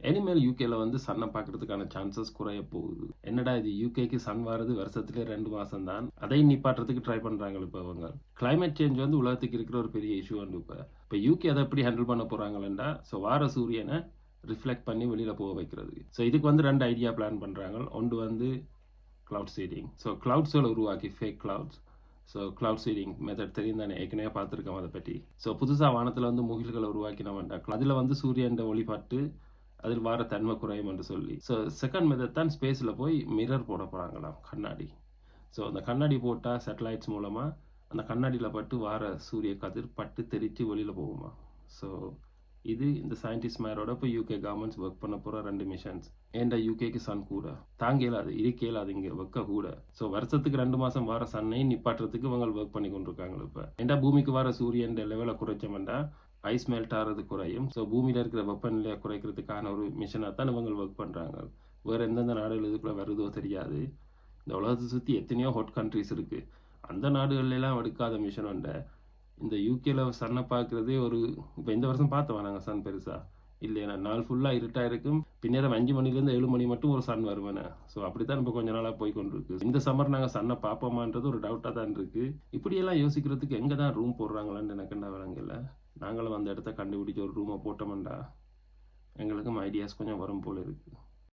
இனிமேல் யூகேல வந்து சன்னை பார்க்கறதுக்கான சான்சஸ் குறைய போகுது. என்னடா இது யூகேக்கு சன் வாரது வருஷத்துல 2 மாசம் தான். அதையும் நிப்பாட்டுறதுக்கு ட்ரை பண்றாங்க இப்ப அவங்க. கிளைமேட் சேஞ்ச் வந்து உலகத்துக்கு இருக்கிற ஒரு பெரிய இஷ்யூ வந்து இப்ப யூகே அதை எப்படி ஹேண்டில் பண்ண போறாங்களா? ஸோ வார சூரியனை ரிஃப்ளெக்ட் பண்ணி வெளியில போக வைக்கிறது. ஸோ இதுக்கு வந்து 2 ஐடியா பிளான் பண்றாங்க. ஒன்று வந்து கிளவுட் சீடிங். ஸோ கிளவுட்ஸ்களை உருவாக்கி fake clouds. So cloud seeding method தெரியும் தானே, ஏற்கனவே பார்த்துருக்கோம் அதை பற்றி. ஸோ புதுசாக வானத்தில் வந்து முகில்களை உருவாக்கின வேண்டாம், அதில் வந்து சூரியன் ஒளிப்பட்டு அதில் வார தன்மை குறையும் என்று சொல்லி. ஸோ செகண்ட் மெத்தட் தான் ஸ்பேஸில் போய் மிரர் போட போகிறாங்களாம், கண்ணாடி. ஸோ அந்த கண்ணாடி போட்டால் சேட்டலைட்ஸ் மூலமாக அந்த கண்ணாடியில் பட்டு வார சூரிய கதிர் பட்டு தெரித்து வெளியில் போகுமா. ஸோ இது இந்த சயின்டிஸ்ட் மேரோட இப்போ யூகே கவர்மெண்ட்ஸ் ஒர்க் பண்ண போகிற 2 மிஷன்ஸ். ஏன்டா யூகேக்கு சன் கூட தாங்கலாது, இருக்கலாது, இங்கே வைக்க கூட. ஸோ வருஷத்துக்கு 2 மாதம் வார சன்னை நிப்பாட்டுறதுக்கு இவங்க ஒர்க் பண்ணி கொண்டிருக்காங்க. இப்போ ஏன்டா பூமிக்கு வர சூரியன் லெவலை குறைச்சோம்னா ஐஸ் மெல்ட் ஆகிறது குறையும். ஸோ பூமியில் இருக்கிற வெப்பநிலையை குறைக்கிறதுக்கான ஒரு மிஷனாக தான் இவங்க ஒர்க் பண்ணுறாங்க. வேறு எந்தெந்த நாடுகள் இதுக்குள்ளே வருதோ தெரியாது. இந்த உலகத்தை சுற்றி எத்தனையோ ஹாட் கண்ட்ரிஸ் இருக்குது. அந்த நாடுகள்லாம் எடுக்காத மிஷன் உண்ட இந்த யூகேல சன்னை பார்க்குறதே ஒரு இப்போ இந்த வருஷம் பார்த்தோம் நாங்கள் சன் பெருசாக இல்லையா. நாள் ஃபுல்லாக இருட்டாக இருக்கும், பின்னேரம் 5 மணிலேருந்து 7 மணி மட்டும் ஒரு சன் வருவேனே. ஸோ அப்படி தான் இப்போ கொஞ்ச நாளாக போய் கொண்டு இருக்கு. இந்த சம்மர் நாங்கள் சன்னை பார்ப்போமான்றது ஒரு டவுட்டாக தான் இருக்குது. இப்படியெல்லாம் யோசிக்கிறதுக்கு எங்கே தான் ரூம் போடுறாங்களான்னு எனக்கு என்ன விளங்கல. நாங்களும் அந்த இடத்த கண்டுபிடிச்சி ஒரு ரூமை போட்டோம்டா எங்களுக்கும் ஐடியாஸ் கொஞ்சம் வரும் போல் இருக்குது.